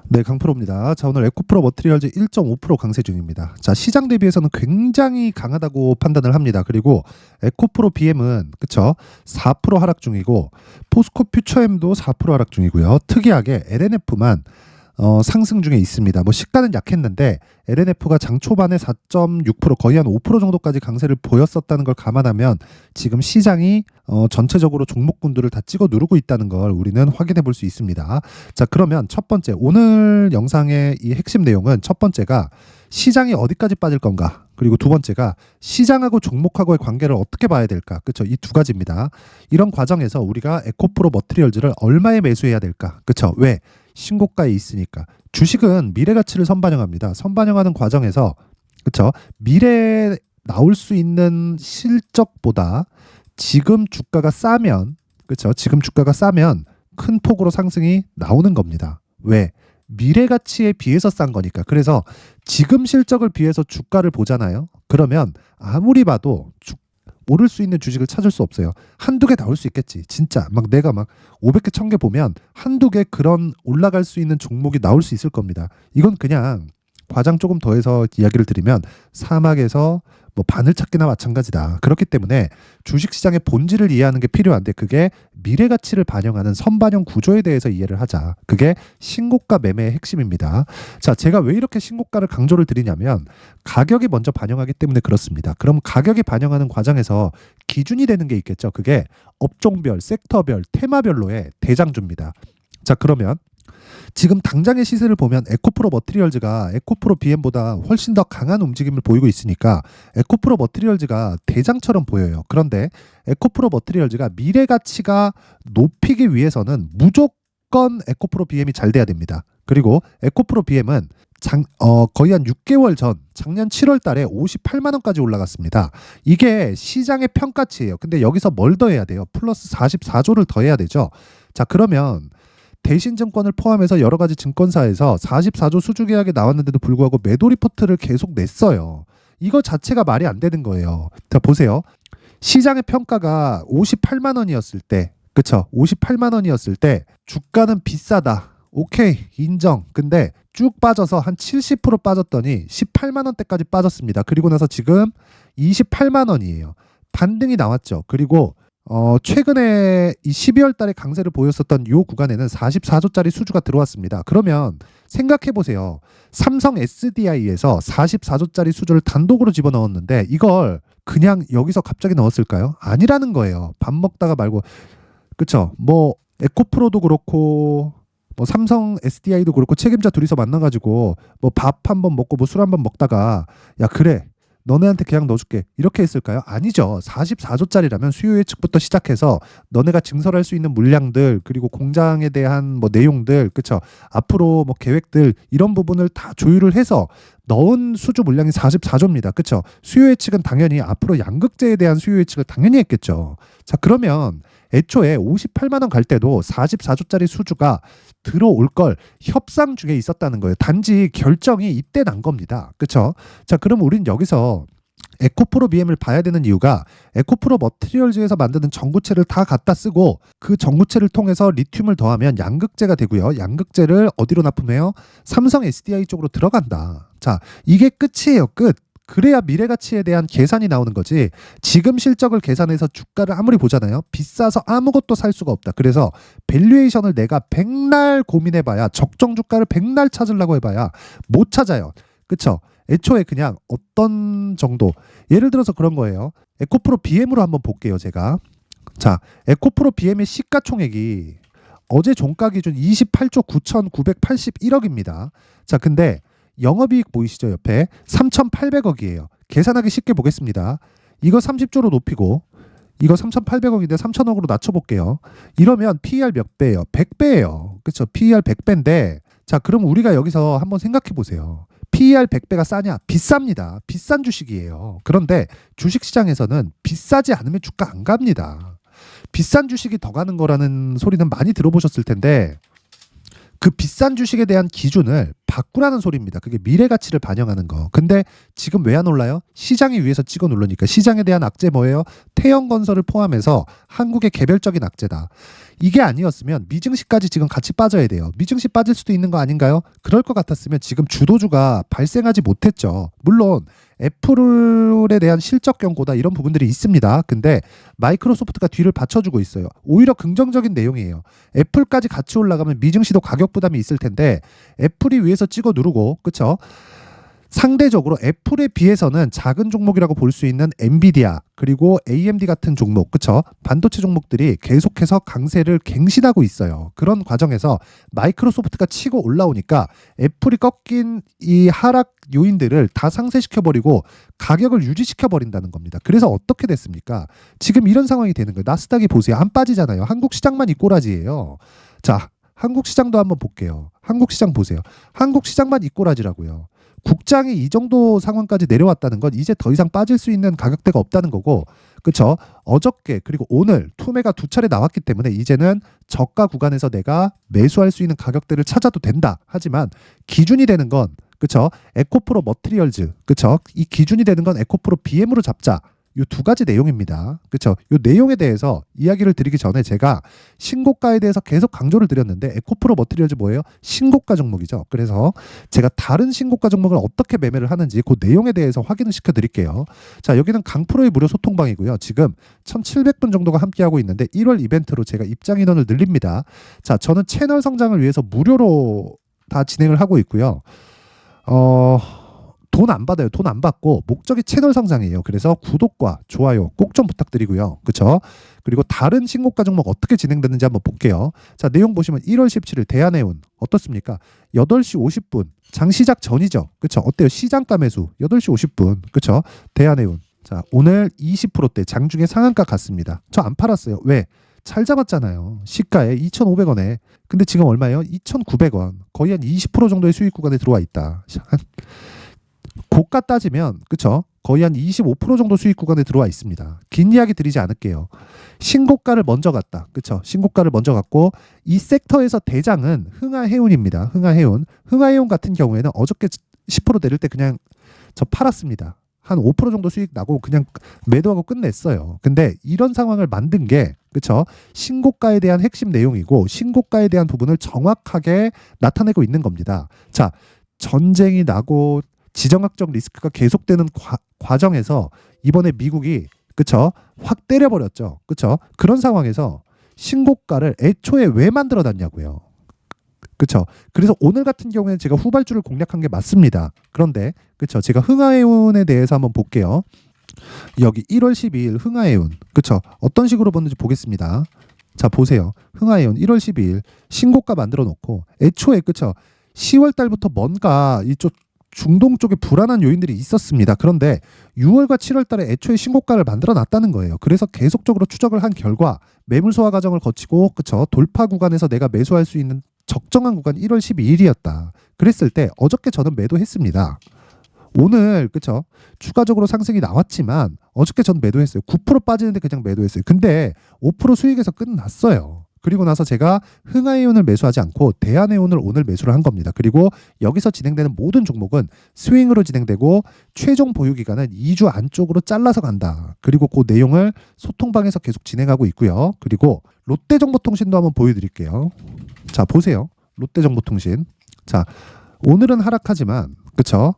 네, 강프로입니다. 자, 오늘 에코프로 머티리얼즈 1.5% 강세 중입니다. 자, 시장 대비해서는 굉장히 강하다고 판단을 합니다. 그리고 에코프로 BM은 그쵸? 4% 하락 중이고 포스코 퓨처엠도 4% 하락 중이고요. 특이하게 LNF만 상승 중에 있습니다. 뭐 시가는 약했는데 LNF가 장 초반에 4.6% 거의 한 5% 정도까지 강세를 보였었다는 걸 감안하면 지금 시장이 전체적으로 종목군들을 다 찍어 누르고 있다는 걸 우리는 확인해 볼 수 있습니다. 자, 그러면 첫 번째 오늘 영상의 이 핵심 내용은 첫 번째가 시장이 어디까지 빠질 건가? 그리고 두 번째가 시장하고 종목하고의 관계를 어떻게 봐야 될까? 그렇죠? 이 두 가지입니다. 이런 과정에서 우리가 에코프로 머티리얼즈를 얼마에 매수해야 될까? 그렇죠? 왜? 신고가에 있으니까. 주식은 미래 가치를 선반영합니다. 선반영하는 과정에서 그렇죠? 미래에 나올 수 있는 실적보다 지금 주가가 싸면 그렇죠? 지금 주가가 싸면 큰 폭으로 상승이 나오는 겁니다. 왜? 미래 가치에 비해서 싼 거니까. 그래서 지금 실적을 비해서 주가를 보잖아요. 그러면 아무리 봐도 오를 수 있는 주식을 찾을 수 없어요. 한두 개 나올 수 있겠지. 진짜 막 내가 막 500개 1000개 보면 한두 개 그런 올라갈 수 있는 종목이 나올 수 있을 겁니다. 이건 그냥 과장 조금 더해서 이야기를 드리면 사막에서 뭐 바늘 찾기나 마찬가지다. 그렇기 때문에 주식시장의 본질을 이해하는 게 필요한데 그게 미래 가치를 반영하는 선반영 구조에 대해서 이해를 하자. 그게 신고가 매매의 핵심입니다. 자, 제가 왜 이렇게 신고가를 강조를 드리냐면 가격이 먼저 반영하기 때문에 그렇습니다. 그럼 가격이 반영하는 과정에서 기준이 되는 게 있겠죠. 그게 업종별, 섹터별, 테마별로의 대장주입니다. 자, 그러면 지금 당장의 시세를 보면 에코프로 머티리얼즈가 에코프로 BM보다 훨씬 더 강한 움직임을 보이고 있으니까 에코프로 머티리얼즈가 대장처럼 보여요. 그런데 에코프로 머티리얼즈가 미래 가치가 높이기 위해서는 무조건 에코프로 BM이 잘 돼야 됩니다. 그리고 에코프로 BM은 거의 한 6개월 전 작년 7월 달에 58만 원까지 올라갔습니다. 이게 시장의 평가치예요. 근데 여기서 뭘 더해야 돼요? 플러스 44조를 더해야 되죠. 자, 그러면 대신증권을 포함해서 여러 가지 증권사에서 44조 수주 계약이 나왔는데도 불구하고 매도 리포트를 계속 냈어요. 이거 자체가 말이 안 되는 거예요. 자, 보세요. 시장의 평가가 58만 원이었을 때, 그쵸? 58만 원이었을 때 주가는 비싸다. 오케이, 인정. 근데 쭉 빠져서 한 70% 빠졌더니 18만 원대까지 빠졌습니다. 그리고 나서 지금 28만 원이에요. 반등이 나왔죠. 그리고 최근에 이 12월 달에 강세를 보였었던 이 구간에는 44조짜리 수주가 들어왔습니다. 그러면 생각해 보세요. 삼성 SDI에서 44조짜리 수주를 단독으로 집어넣었는데 이걸 그냥 여기서 갑자기 넣었을까요? 아니라는 거예요. 밥 먹다가 말고. 그쵸? 뭐 에코프로도 그렇고 뭐 삼성 SDI도 그렇고 책임자 둘이서 만나가지고 뭐 밥 한 번 먹고 뭐 술 한 번 먹다가 야, 그래, 너네한테 그냥 넣어줄게, 이렇게 했을까요? 아니죠. 44조짜리라면 수요 예측부터 시작해서 너네가 증설할 수 있는 물량들 그리고 공장에 대한 뭐 내용들 그쵸, 앞으로 뭐 계획들 이런 부분을 다 조율을 해서 넣은 수주 물량이 44조입니다. 그쵸? 수요 예측은 당연히 앞으로 양극재에 대한 수요 예측을 당연히 했겠죠. 자, 그러면 애초에 58만 원 갈 때도 44조짜리 수주가 들어올 걸 협상 중에 있었다는 거예요. 단지 결정이 이때 난 겁니다. 그렇죠? 자, 그럼 우린 여기서 에코프로 BM을 봐야 되는 이유가 에코프로 머티리얼즈에서 만드는 전구체를 다 갖다 쓰고 그 전구체를 통해서 리튬을 더하면 양극재가 되고요. 양극재를 어디로 납품해요? 삼성 SDI 쪽으로 들어간다. 자, 이게 끝이에요. 끝. 그래야 미래 가치에 대한 계산이 나오는 거지. 지금 실적을 계산해서 주가를 아무리 보잖아요. 비싸서 아무것도 살 수가 없다. 그래서 밸류에이션을 내가 백날 고민해봐야, 적정 주가를 백날 찾으려고 해봐야 못 찾아요. 그쵸? 애초에 그냥 어떤 정도, 예를 들어서 그런 거예요. 에코프로 BM으로 한번 볼게요, 제가. 자, 에코프로 BM의 시가총액이 어제 종가 기준 28조 9,981억입니다. 자, 근데 영업이익 보이시죠? 옆에 3,800억이에요. 계산하기 쉽게 보겠습니다. 이거 30조로 높이고 이거 3,800억인데 3,000억으로 낮춰볼게요. 이러면 PER 몇 배예요? 100배예요. 그렇죠? PER 100배인데 자, 그럼 우리가 여기서 한번 생각해 보세요. PER 100배가 싸냐? 비쌉니다. 비싼 주식이에요. 그런데 주식시장에서는 비싸지 않으면 주가 안 갑니다. 비싼 주식이 더 가는 거라는 소리는 많이 들어보셨을 텐데 그 비싼 주식에 대한 기준을 바꾸라는 소리입니다. 그게 미래 가치를 반영하는 거. 근데 지금 왜 안 올라요? 시장이 위에서 찍어 누르니까. 시장에 대한 악재 뭐예요? 태형건설을 포함해서 한국의 개별적인 악재다. 이게 아니었으면 미증시까지 지금 같이 빠져야 돼요. 미증시 빠질 수도 있는 거 아닌가요? 그럴 것 같았으면 지금 주도주가 발생하지 못했죠. 물론 애플에 대한 실적 경고다 이런 부분들이 있습니다. 근데 마이크로소프트가 뒤를 받쳐주고 있어요. 오히려 긍정적인 내용이에요. 애플까지 같이 올라가면 미증시도 가격 부담이 있을 텐데 애플이 위에서 찍어 누르고 그쵸? 상대적으로 애플에 비해서는 작은 종목이라고 볼 수 있는 엔비디아 그리고 AMD 같은 종목, 그쵸? 반도체 종목들이 계속해서 강세를 갱신하고 있어요. 그런 과정에서 마이크로소프트가 치고 올라오니까 애플이 꺾인 이 하락 요인들을 다 상쇄시켜버리고 가격을 유지시켜버린다는 겁니다. 그래서 어떻게 됐습니까? 지금 이런 상황이 되는 거예요. 나스닥이 보세요. 안 빠지잖아요. 한국 시장만 이 꼬라지예요. 자, 한국 시장도 한번 볼게요. 한국 시장 보세요. 한국 시장만 이 꼬라지라고요. 국장이 이 정도 상황까지 내려왔다는 건 이제 더 이상 빠질 수 있는 가격대가 없다는 거고, 그쵸? 어저께 그리고 오늘 투매가 두 차례 나왔기 때문에 이제는 저가 구간에서 내가 매수할 수 있는 가격대를 찾아도 된다. 하지만 기준이 되는 건 그쵸? 에코프로 머티리얼즈, 그쵸? 이 기준이 되는 건 에코프로 BM으로 잡자. 요 두 가지 내용입니다. 그쵸? 요 내용에 대해서 이야기를 드리기 전에 제가 신고가에 대해서 계속 강조를 드렸는데 에코프로 머티리얼즈 뭐예요? 신고가 종목이죠. 그래서 제가 다른 신고가 종목을 어떻게 매매를 하는지 그 내용에 대해서 확인을 시켜 드릴게요. 자, 여기는 강프로의 무료 소통방이고요. 지금 1700분 정도가 함께하고 있는데 1월 이벤트로 제가 입장 인원을 늘립니다. 자, 저는 채널 성장을 위해서 무료로 다 진행을 하고 있고요. 돈 안 받아요. 돈 안 받고 목적이 채널 성장이에요. 그래서 구독과 좋아요 꼭 좀 부탁드리고요. 그렇죠? 그리고 다른 신고가 종목 어떻게 진행되는지 한번 볼게요. 자, 내용 보시면 1월 17일 대한해운 어떻습니까? 8시 50분 장시작 전이죠. 그렇죠? 어때요? 시장가 매수 8시 50분. 그렇죠? 대한해운. 자, 오늘 20%대 장중에 상한가 갔습니다. 저 안 팔았어요. 왜? 잘 잡았잖아요. 시가에 2,500원에. 근데 지금 얼마예요? 2,900원. 거의 한 20% 정도의 수익 구간에 들어와 있다. 고가 따지면 그쵸? 거의 한 25% 정도 수익 구간에 들어와 있습니다. 긴 이야기 드리지 않을게요. 신고가를 먼저 갔다. 그쵸? 신고가를 먼저 갔고 이 섹터에서 대장은 흥하해운입니다. 흥하해운. 흥하해운 같은 경우에는 어저께 10% 내릴 때 그냥 저 팔았습니다. 한 5% 정도 수익 나고 그냥 매도하고 끝냈어요. 근데 이런 상황을 만든 게 그쵸? 신고가에 대한 핵심 내용이고 신고가에 대한 부분을 정확하게 나타내고 있는 겁니다. 자, 전쟁이 나고 지정학적 리스크가 계속되는 과정에서 이번에 미국이 그쵸? 확 때려버렸죠. 그쵸? 그런 상황에서 신고가를 애초에 왜 만들어 놨냐고요. 그쵸? 그래서 오늘 같은 경우에는 제가 후발주를 공략한 게 맞습니다. 그런데 그쵸? 제가 흥하해운에 대해서 한번 볼게요. 여기 1월 12일 흥하해운 그쵸? 어떤 식으로 보는지 보겠습니다. 자, 보세요. 흥하해운 1월 12일 신고가 만들어 놓고 애초에 그쵸? 10월 달부터 뭔가 이쪽 중동 쪽에 불안한 요인들이 있었습니다. 그런데 6월과 7월 달에 애초에 신고가를 만들어 놨다는 거예요. 그래서 계속적으로 추적을 한 결과 매물 소화 과정을 거치고 그쵸? 돌파 구간에서 내가 매수할 수 있는 적정한 구간 1월 12일이었다. 그랬을 때 어저께 저는 매도했습니다. 오늘 그쵸? 추가적으로 상승이 나왔지만 어저께 저는 매도했어요. 9% 빠지는데 그냥 매도했어요. 근데 5% 수익에서 끝났어요. 그리고 나서 제가 흥하해운을 매수하지 않고 대한해운을 오늘 매수를 한 겁니다. 그리고 여기서 진행되는 모든 종목은 스윙으로 진행되고 최종 보유 기간은 2주 안쪽으로 잘라서 간다. 그리고 그 내용을 소통방에서 계속 진행하고 있고요. 그리고 롯데정보통신도 한번 보여드릴게요. 자, 보세요. 롯데정보통신. 자, 오늘은 하락하지만 그쵸?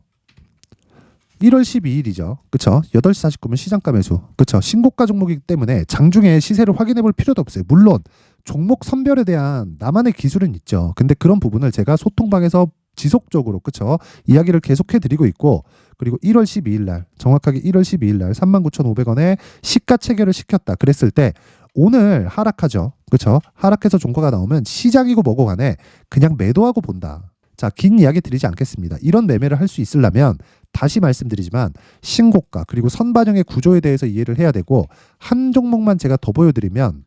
1월 12일이죠. 그쵸? 8시 49분 시장가 매수. 그쵸? 신고가 종목이기 때문에 장중에 시세를 확인해 볼 필요도 없어요. 물론 종목 선별에 대한 나만의 기술은 있죠. 근데 그런 부분을 제가 소통방에서 지속적으로 그쵸? 이야기를 계속해 드리고 있고 그리고 1월 12일 날 정확하게 1월 12일 날 39,500원에 시가 체결을 시켰다. 그랬을 때 오늘 하락하죠. 그쵸? 하락해서 종가가 나오면 시장이고 뭐고 간에 그냥 매도하고 본다. 자, 긴 이야기 드리지 않겠습니다. 이런 매매를 할 수 있으려면 다시 말씀드리지만 신고가 그리고 선반영의 구조에 대해서 이해를 해야 되고 한 종목만 제가 더 보여드리면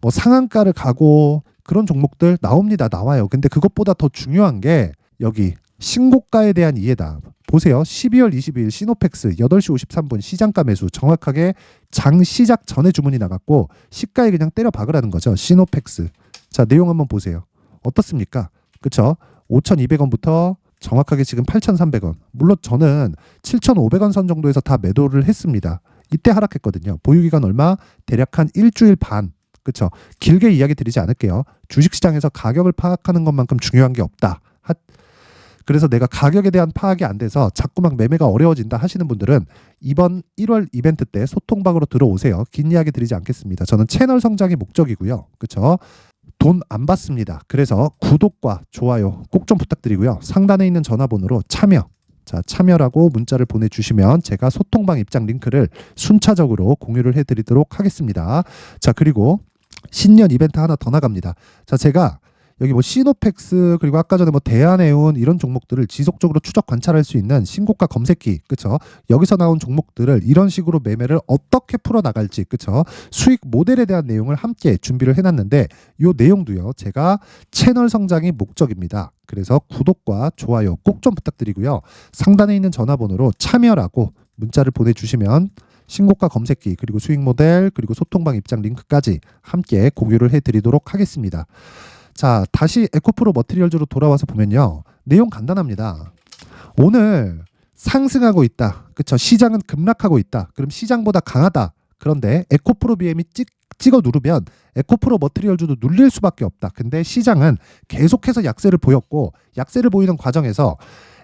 뭐 상한가를 가고 그런 종목들 나옵니다. 나와요. 근데 그것보다 더 중요한 게 여기 신고가에 대한 이해다. 보세요. 12월 22일 시노펙스 8시 53분 시장가 매수 정확하게 장 시작 전에 주문이 나갔고 시가에 그냥 때려 박으라는 거죠. 시노펙스. 자, 내용 한번 보세요. 어떻습니까? 그쵸? 5,200원부터 정확하게 지금 8,300원. 물론 저는 7,500원 선 정도에서 다 매도를 했습니다. 이때 하락했거든요. 보유기간 얼마? 대략 한 일주일 반. 그쵸? 길게 이야기 드리지 않을게요. 주식시장에서 가격을 파악하는 것만큼 중요한 게 없다. 그래서 내가 가격에 대한 파악이 안 돼서 자꾸 막 매매가 어려워진다 하시는 분들은 이번 1월 이벤트 때 소통방으로 들어오세요. 긴 이야기 드리지 않겠습니다. 저는 채널 성장이 목적이고요. 그쵸? 돈 안 받습니다. 그래서 구독과 좋아요 꼭 좀 부탁드리고요. 상단에 있는 전화번호로 참여라고 문자를 보내주시면 제가 소통방 입장 링크를 순차적으로 공유를 해드리도록 하겠습니다. 자, 그리고 신년 이벤트 하나 더 나갑니다. 자, 제가 여기 뭐 시노펙스 그리고 아까 전에 뭐 대한해운 이런 종목들을 지속적으로 추적 관찰할 수 있는 신고가 검색기, 그쵸? 여기서 나온 종목들을 이런 식으로 매매를 어떻게 풀어 나갈지, 그쵸? 수익 모델에 대한 내용을 함께 준비를 해놨는데 이 내용도요, 제가 채널 성장이 목적입니다. 그래서 구독과 좋아요 꼭 좀 부탁드리고요. 상단에 있는 전화번호로 참여라고 문자를 보내주시면 신고가 검색기 그리고 수익 모델 그리고 소통방 입장 링크까지 함께 공유를 해드리도록 하겠습니다. 자, 다시 에코프로 머티리얼즈로 돌아와서 보면요. 내용 간단합니다. 오늘 상승하고 있다. 그쵸? 시장은 급락하고 있다. 그럼 시장보다 강하다. 그런데 에코프로 BM이 찍어 누르면 에코프로 머티리얼즈도 눌릴 수밖에 없다. 근데 시장은 계속해서 약세를 보였고 약세를 보이는 과정에서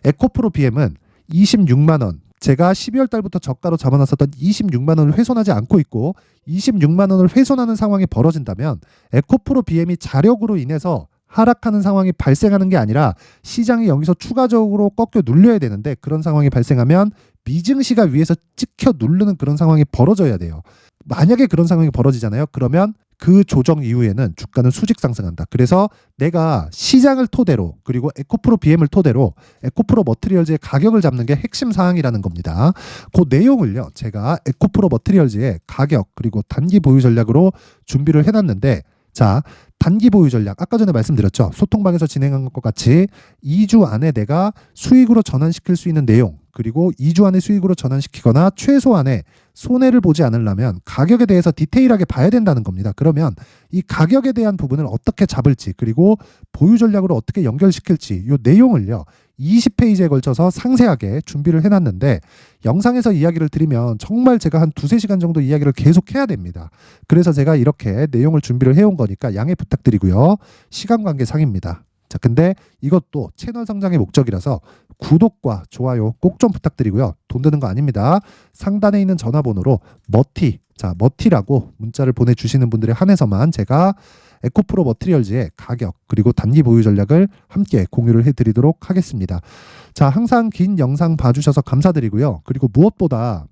에코프로 BM은 26만 원, 제가 12월 달부터 저가로 잡아놨었던 26만 원을 훼손하지 않고 있고 26만 원을 훼손하는 상황이 벌어진다면 에코프로 BM이 자력으로 인해서 하락하는 상황이 발생하는 게 아니라 시장이 여기서 추가적으로 꺾여 눌려야 되는데 그런 상황이 발생하면 미증시가 위에서 찍혀 누르는 그런 상황이 벌어져야 돼요. 만약에 그런 상황이 벌어지잖아요. 그러면 그 조정 이후에는 주가는 수직 상승한다. 그래서 내가 시장을 토대로 그리고 에코프로 BM을 토대로 에코프로 머티리얼즈의 가격을 잡는 게 핵심 사항이라는 겁니다. 그 내용을요, 제가 에코프로 머티리얼즈의 가격 그리고 단기 보유 전략으로 준비를 해놨는데, 자, 단기 보유 전략 아까 전에 말씀드렸죠. 소통방에서 진행한 것과 같이 2주 안에 내가 수익으로 전환시킬 수 있는 내용, 그리고 2주 안에 수익으로 전환시키거나 최소한의 손해를 보지 않으려면 가격에 대해서 디테일하게 봐야 된다는 겁니다. 그러면 이 가격에 대한 부분을 어떻게 잡을지 그리고 보유 전략으로 어떻게 연결시킬지 이 내용을요 20페이지에 걸쳐서 상세하게 준비를 해놨는데 영상에서 이야기를 드리면 정말 제가 한 2-3시간 정도 이야기를 계속 해야 됩니다. 그래서 제가 이렇게 내용을 준비를 해온 거니까 양해 부탁드리고요. 시간 관계상입니다. 자, 근데 이것도 채널 성장의 목적이라서 구독과 좋아요 꼭 좀 부탁드리고요. 돈 드는 거 아닙니다. 상단에 있는 전화번호로 머티라고 문자를 보내주시는 분들에 한해서만 제가 에코프로 머티리얼즈의 가격 그리고 단기 보유 전략을 함께 공유를 해드리도록 하겠습니다. 자, 항상 긴 영상 봐주셔서 감사드리고요. 그리고 무엇보다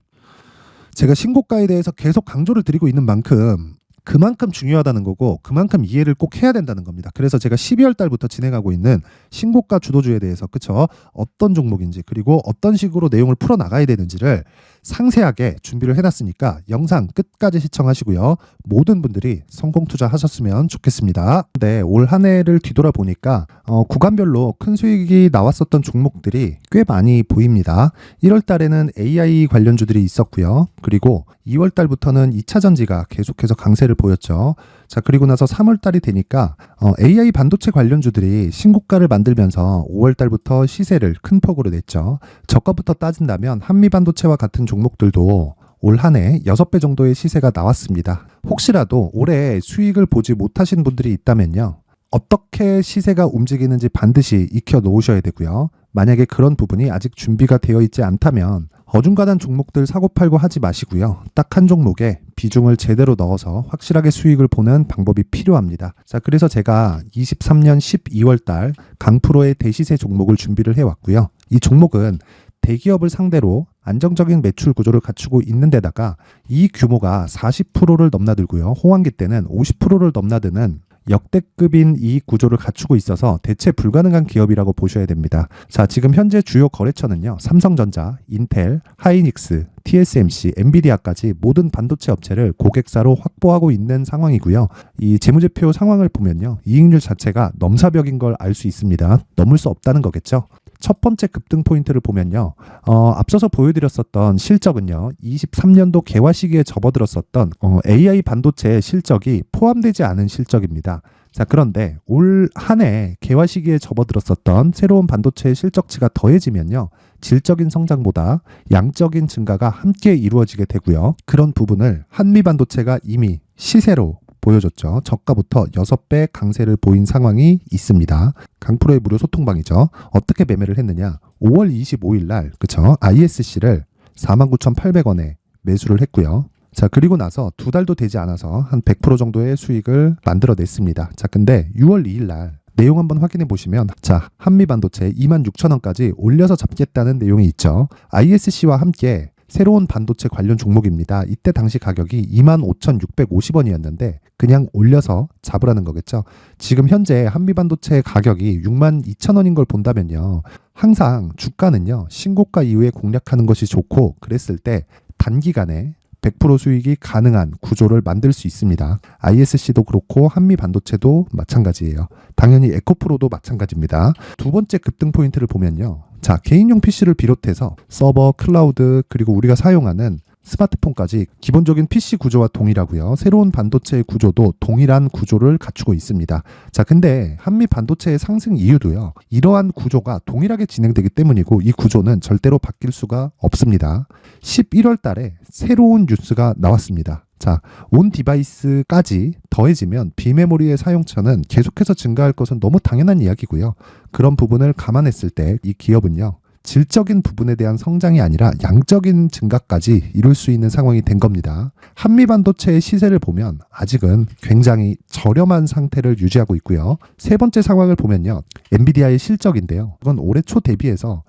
제가 신고가에 대해서 계속 강조를 드리고 있는 만큼 그만큼 중요하다는 거고 그만큼 이해를 꼭 해야 된다는 겁니다. 그래서 제가 12월 달부터 진행하고 있는 신고가 주도주에 대해서 그쵸? 어떤 종목인지 그리고 어떤 식으로 내용을 풀어나가야 되는지를 상세하게 준비를 해놨으니까 영상 끝까지 시청하시고요. 모든 분들이 성공 투자하셨으면 좋겠습니다. 네, 올 한 해를 뒤돌아보니까 구간별로 큰 수익이 나왔었던 종목들이 꽤 많이 보입니다. 1월 달에는 AI 관련주들이 있었고요. 그리고 2월 달부터는 2차 전지가 계속해서 강세를 보였죠. 자, 그리고 나서 3월 달이 되니까 AI 반도체 관련주들이 신고가를 만들면서 5월 달부터 시세를 큰 폭으로 냈죠. 저가부터 따진다면 한미 반도체와 같은 종목들도 올 한 해 6배 정도의 시세가 나왔습니다. 혹시라도 올해 수익을 보지 못하신 분들이 있다면요. 어떻게 시세가 움직이는지 반드시 익혀 놓으셔야 되고요. 만약에 그런 부분이 아직 준비가 되어 있지 않다면 어중간한 종목들 사고팔고 하지 마시고요. 딱 한 종목에 비중을 제대로 넣어서 확실하게 수익을 보는 방법이 필요합니다. 자, 그래서 제가 23년 12월 달 강프로의 대시세 종목을 준비를 해왔고요. 이 종목은 대기업을 상대로 안정적인 매출 구조를 갖추고 있는 데다가 이 규모가 40%를 넘나들고요. 호황기 때는 50%를 넘나드는 역대급인 이익 구조를 갖추고 있어서 대체 불가능한 기업이라고 보셔야 됩니다. 자, 지금 현재 주요 거래처는요. 삼성전자, 인텔, 하이닉스, TSMC, 엔비디아까지 모든 반도체 업체를 고객사로 확보하고 있는 상황이고요. 이 재무제표 상황을 보면요. 이익률 자체가 넘사벽인 걸 알 수 있습니다. 넘을 수 없다는 거겠죠. 첫 번째 급등 포인트를 보면요. 앞서서 보여드렸었던 실적은요. 23년도 개화 시기에 접어들었었던 AI 반도체의 실적이 포함되지 않은 실적입니다. 자, 그런데 올 한 해 개화 시기에 접어들었었던 새로운 반도체의 실적치가 더해지면요. 질적인 성장보다 양적인 증가가 함께 이루어지게 되고요. 그런 부분을 한미 반도체가 이미 시세로 보여줬죠. 저가부터 6배 강세를 보인 상황이 있습니다. 강프로의 무료 소통방이죠. 어떻게 매매를 했느냐? 5월 25일 날 그쵸? ISC를 49,800원에 매수를 했고요. 자, 그리고 나서 2달도 되지 않아서 한 100% 정도의 수익을 만들어냈습니다. 자, 근데 6월 2일 날 내용 한번 확인해 보시면, 자, 한미반도체 26,000원까지 올려서 잡겠다는 내용이 있죠. ISC와 함께 새로운 반도체 관련 종목입니다. 이때 당시 가격이 25,650원이었는데 그냥 올려서 잡으라는 거겠죠. 지금 현재 한미반도체 가격이 62,000원인 걸 본다면요. 항상 주가는요. 신고가 이후에 공략하는 것이 좋고, 그랬을 때 단기간에 100% 수익이 가능한 구조를 만들 수 있습니다. ISC도 그렇고 한미반도체도 마찬가지예요. 당연히 에코프로도 마찬가지입니다. 두 번째 급등 포인트를 보면요. 자, 개인용 PC를 비롯해서 서버, 클라우드, 그리고 우리가 사용하는 스마트폰까지 기본적인 PC 구조와 동일하고요. 새로운 반도체의 구조도 동일한 구조를 갖추고 있습니다. 자, 근데 한미 반도체의 상승 이유도요. 이러한 구조가 동일하게 진행되기 때문이고, 이 구조는 절대로 바뀔 수가 없습니다. 11월 달에 새로운 뉴스가 나왔습니다. 자, 온 디바이스까지 더해지면 비메모리의 사용처는 계속해서 증가할 것은 너무 당연한 이야기고요. 그런 부분을 감안했을 때 이 기업은요. 질적인 부분에 대한 성장이 아니라 양적인 증가까지 이룰 수 있는 상황이 된 겁니다. 한미반도체의 시세를 보면 아직은 굉장히 저렴한 상태를 유지하고 있고요. 세 번째 상황을 보면요. 엔비디아의 실적인데요. 이건 올해 초 대비해서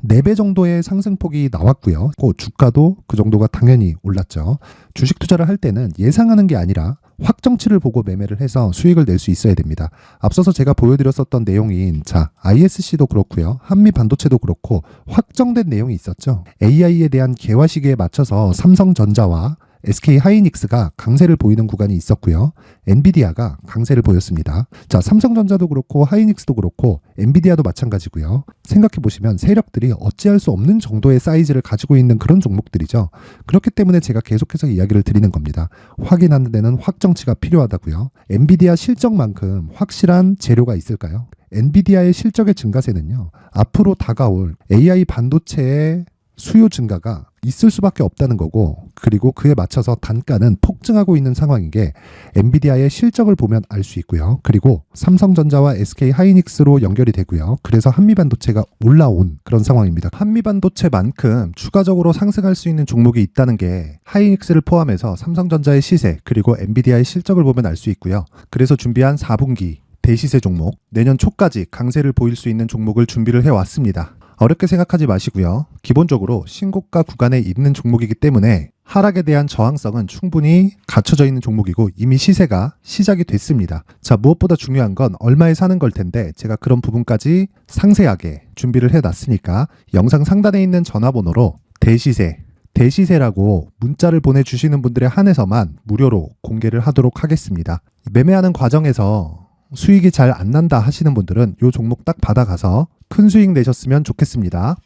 4배 정도의 상승폭이 나왔고요. 주가도 그 정도가 당연히 올랐죠. 주식 투자를 할 때는 예상하는 게 아니라 확정치를 보고 매매를 해서 수익을 낼 수 있어야 됩니다. 앞서서 제가 보여드렸었던 내용인, 자, ISC도 그렇고요. 한미 반도체도 그렇고 확정된 내용이 있었죠. AI에 대한 개화 시기에 맞춰서 삼성전자와 SK 하이닉스가 강세를 보이는 구간이 있었고요. 엔비디아가 강세를 보였습니다. 자, 삼성전자도 그렇고 하이닉스도 그렇고 엔비디아도 마찬가지고요. 생각해 보시면 세력들이 어찌할 수 없는 정도의 사이즈를 가지고 있는 그런 종목들이죠. 그렇기 때문에 제가 계속해서 이야기를 드리는 겁니다. 확인하는 데는 확정치가 필요하다고요. 엔비디아 실적만큼 확실한 재료가 있을까요? 엔비디아의 실적의 증가세는요. 앞으로 다가올 AI 반도체의 수요 증가가 있을 수밖에 없다는 거고, 그리고 그에 맞춰서 단가는 폭증하고 있는 상황인 게 엔비디아의 실적을 보면 알 수 있고요. 그리고 삼성전자와 SK 하이닉스로 연결이 되고요. 그래서 한미반도체가 올라온 그런 상황입니다. 한미반도체만큼 추가적으로 상승할 수 있는 종목이 있다는 게 하이닉스를 포함해서 삼성전자의 시세, 그리고 엔비디아의 실적을 보면 알 수 있고요. 그래서 준비한 4분기 대시세 종목, 내년 초까지 강세를 보일 수 있는 종목을 준비를 해왔습니다. 어렵게 생각하지 마시고요. 기본적으로 신고가 구간에 있는 종목이기 때문에 하락에 대한 저항성은 충분히 갖춰져 있는 종목이고 이미 시세가 시작이 됐습니다. 자, 무엇보다 중요한 건 얼마에 사는 걸 텐데 제가 그런 부분까지 상세하게 준비를 해놨으니까 영상 상단에 있는 전화번호로 대시세라고 문자를 보내주시는 분들에 한해서만 무료로 공개를 하도록 하겠습니다. 매매하는 과정에서 수익이 잘 안 난다 하시는 분들은 이 종목 딱 받아가서 큰 수익 내셨으면 좋겠습니다.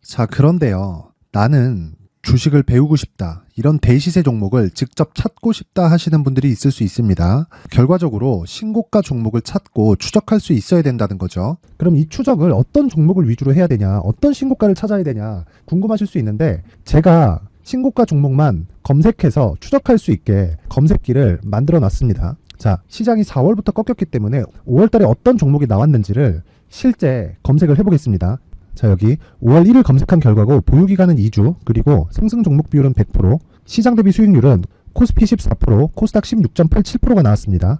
자, 그런데요. 나는 주식을 배우고 싶다. 이런 대시세 종목을 직접 찾고 싶다 하시는 분들이 있을 수 있습니다. 결과적으로 신고가 종목을 찾고 추적할 수 있어야 된다는 거죠. 그럼 이 추적을 어떤 종목을 위주로 해야 되냐, 어떤 신고가를 찾아야 되냐 궁금하실 수 있는데, 제가 신고가 종목만 검색해서 추적할 수 있게 검색기를 만들어 놨습니다. 자, 시장이 4월부터 꺾였기 때문에 5월 달에 어떤 종목이 나왔는지를 실제 검색을 해보겠습니다. 자, 여기 5월 1일 검색한 결과고 보유기간은 2주, 그리고 상승 종목 비율은 100%, 시장 대비 수익률은 코스피 14%, 코스닥 16.87%가 나왔습니다.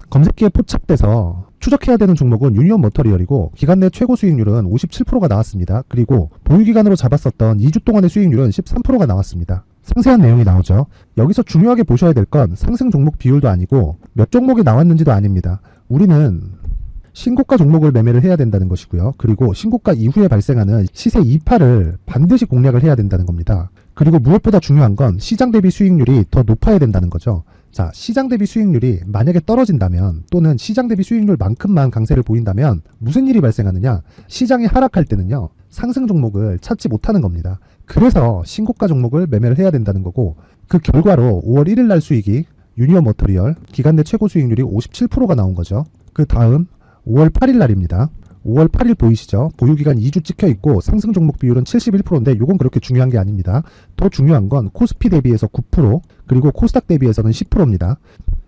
검색기에 포착돼서 추적해야 되는 종목은 유니온 머터리얼이고 기간 내 최고 수익률은 57%가 나왔습니다. 그리고 보유기간으로 잡았었던 2주 동안의 수익률은 13%가 나왔습니다. 상세한 내용이 나오죠. 여기서 중요하게 보셔야 될 건 상승 종목 비율도 아니고 몇 종목이 나왔는지도 아닙니다. 우리는 신고가 종목을 매매를 해야 된다는 것이고요. 그리고 신고가 이후에 발생하는 시세 이파를 반드시 공략을 해야 된다는 겁니다. 그리고 무엇보다 중요한 건 시장 대비 수익률이 더 높아야 된다는 거죠. 자, 시장 대비 수익률이 만약에 떨어진다면, 또는 시장 대비 수익률만큼만 강세를 보인다면 무슨 일이 발생하느냐? 시장이 하락할 때는요, 상승 종목을 찾지 못하는 겁니다. 그래서 신고가 종목을 매매를 해야 된다는 거고, 그 결과로 5월 1일 날 수익이 유니온 머터리얼 기간 내 최고 수익률이 57%가 나온 거죠. 그 다음 5월 8일 날입니다. 5월 8일 보이시죠? 보유기간 2주 찍혀 있고 상승 종목 비율은 71%인데 이건 그렇게 중요한 게 아닙니다. 더 중요한 건 코스피 대비해서 9%, 그리고 코스닥 대비해서는 10%입니다.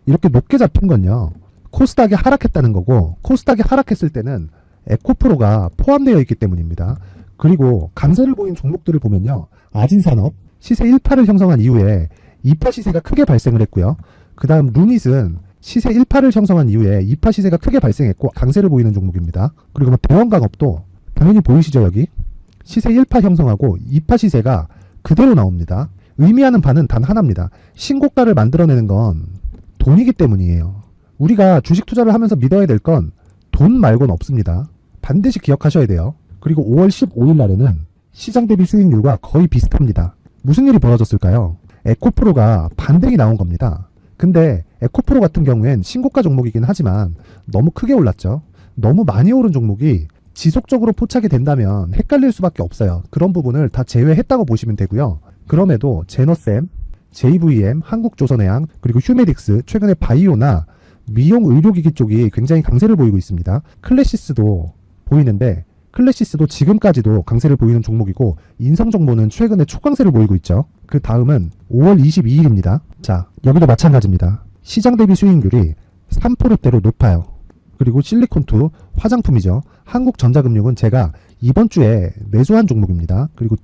이렇게 높게 잡힌 건요, 코스닥이 하락했다는 거고, 코스닥이 하락했을 때는 에코프로가 포함되어 있기 때문입니다. 그리고 강세를 보인 종목들을 보면요, 아진산업 시세 1파를 형성한 이후에 2파 시세가 크게 발생을 했고요. 그 다음 루닛은 시세 1파를 형성한 이후에 2파 시세가 크게 발생했고 강세를 보이는 종목입니다. 그리고 대원강업도 당연히 보이시죠? 여기 시세 1파 형성하고 2파 시세가 그대로 나옵니다. 의미하는 바는 단 하나입니다. 신고가를 만들어내는 건 돈이기 때문이에요. 우리가 주식 투자를 하면서 믿어야 될 건 돈 말고는 없습니다. 반드시 기억하셔야 돼요. 그리고 5월 15일 날에는 시장 대비 수익률과 거의 비슷합니다. 무슨 일이 벌어졌을까요? 에코프로가 반등이 나온 겁니다. 근데 에코프로 같은 경우엔 신고가 종목이긴 하지만 너무 크게 올랐죠. 너무 많이 오른 종목이 지속적으로 포착이 된다면 헷갈릴 수밖에 없어요. 그런 부분을 다 제외했다고 보시면 되고요. 그럼에도 제너셈, JVM, 한국조선해양, 그리고 휴메딕스, 최근에 바이오나 미용 의료기기 쪽이 굉장히 강세를 보이고 있습니다. 클래시스도 보이는데 클래시스도 지금까지도 강세를 보이는 종목이고 인성정보는 최근에 초강세를 보이고 있죠. 그 다음은 5월 22일입니다. 자, 여기도 마찬가지입니다. 시장 대비 수익률이 3%대로 높아요. 그리고 실리콘2 화장품이죠. 한국전자금융은 제가 이번 주에 매수한 종목입니다. 그리고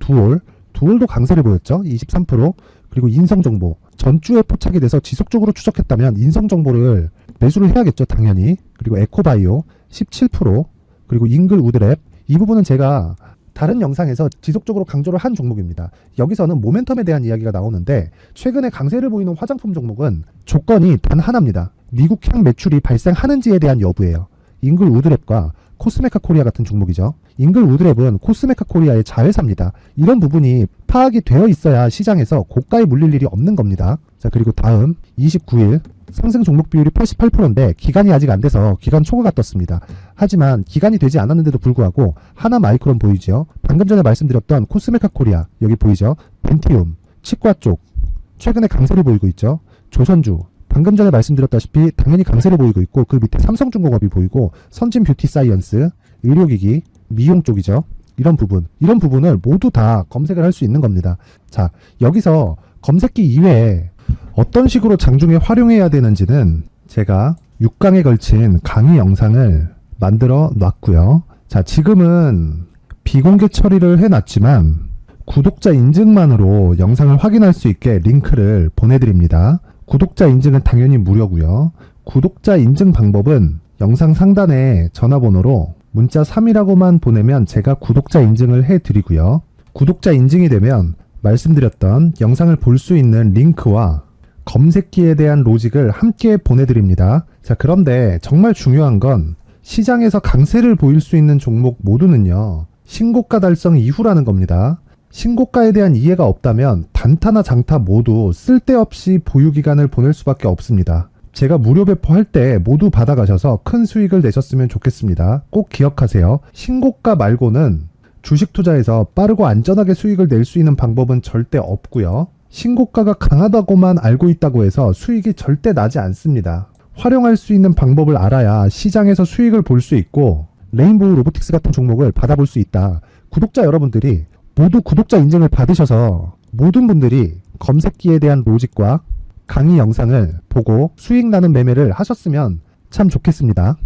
두올도 강세를 보였죠. 23%. 그리고 인성정보 전주에 포착이 돼서 지속적으로 추적했다면 인성정보를 매수를 해야겠죠. 당연히. 그리고 에코바이오 17%. 그리고 잉글 우드랩 이 부분은 제가 다른 영상에서 지속적으로 강조를 한 종목입니다. 여기서는 모멘텀에 대한 이야기가 나오는데 최근에 강세를 보이는 화장품 종목은 조건이 단 하나입니다. 미국 향 매출이 발생하는지에 대한 여부예요. 잉글 우드랩과 코스메카 코리아 같은 종목이죠. 잉글 우드랩은 코스메카 코리아의 자회사입니다. 이런 부분이 파악이 되어 있어야 시장에서 고가에 물릴 일이 없는 겁니다. 자, 그리고 다음 29일 상승 종목 비율이 88%인데 기간이 아직 안 돼서 기간 초과가 떴습니다. 하지만 기간이 되지 않았는데도 불구하고 하나 마이크론 보이죠. 방금 전에 말씀드렸던 코스메카 코리아 여기 보이죠. 벤티움 치과 쪽 최근에 강세를 보이고 있죠. 조선주 방금 전에 말씀드렸다시피 당연히 강세를 보이고 있고 그 밑에 삼성중공업이 보이고 선진 뷰티 사이언스 의료기기 미용 쪽이죠. 이런 부분을 모두 다 검색을 할 수 있는 겁니다. 자, 여기서 검색기 이외에 어떤 식으로 장중에 활용해야 되는지는 제가 6강에 걸친 강의 영상을 만들어 놨고요. 자, 지금은 비공개 처리를 해놨지만 구독자 인증만으로 영상을 확인할 수 있게 링크를 보내드립니다. 구독자 인증은 당연히 무료고요. 구독자 인증 방법은 영상 상단에 전화번호로 문자 3이라고만 보내면 제가 구독자 인증을 해드리고요. 구독자 인증이 되면 말씀드렸던 영상을 볼 수 있는 링크와 검색기에 대한 로직을 함께 보내드립니다. 자, 그런데 정말 중요한 건 시장에서 강세를 보일 수 있는 종목 모두는요, 신고가 달성 이후라는 겁니다. 신고가에 대한 이해가 없다면 단타나 장타 모두 쓸데없이 보유기간을 보낼 수밖에 없습니다. 제가 무료 배포할 때 모두 받아가셔서 큰 수익을 내셨으면 좋겠습니다. 꼭 기억하세요. 신고가 말고는 주식 투자에서 빠르고 안전하게 수익을 낼 수 있는 방법은 절대 없고요. 신고가가 강하다고만 알고 있다고 해서 수익이 절대 나지 않습니다. 활용할 수 있는 방법을 알아야 시장에서 수익을 볼 수 있고 레인보우 로보틱스 같은 종목을 받아볼 수 있다. 구독자 여러분들이 모두 구독자 인증을 받으셔서 모든 분들이 검색기에 대한 로직과 강의 영상을 보고 수익 나는 매매를 하셨으면 참 좋겠습니다.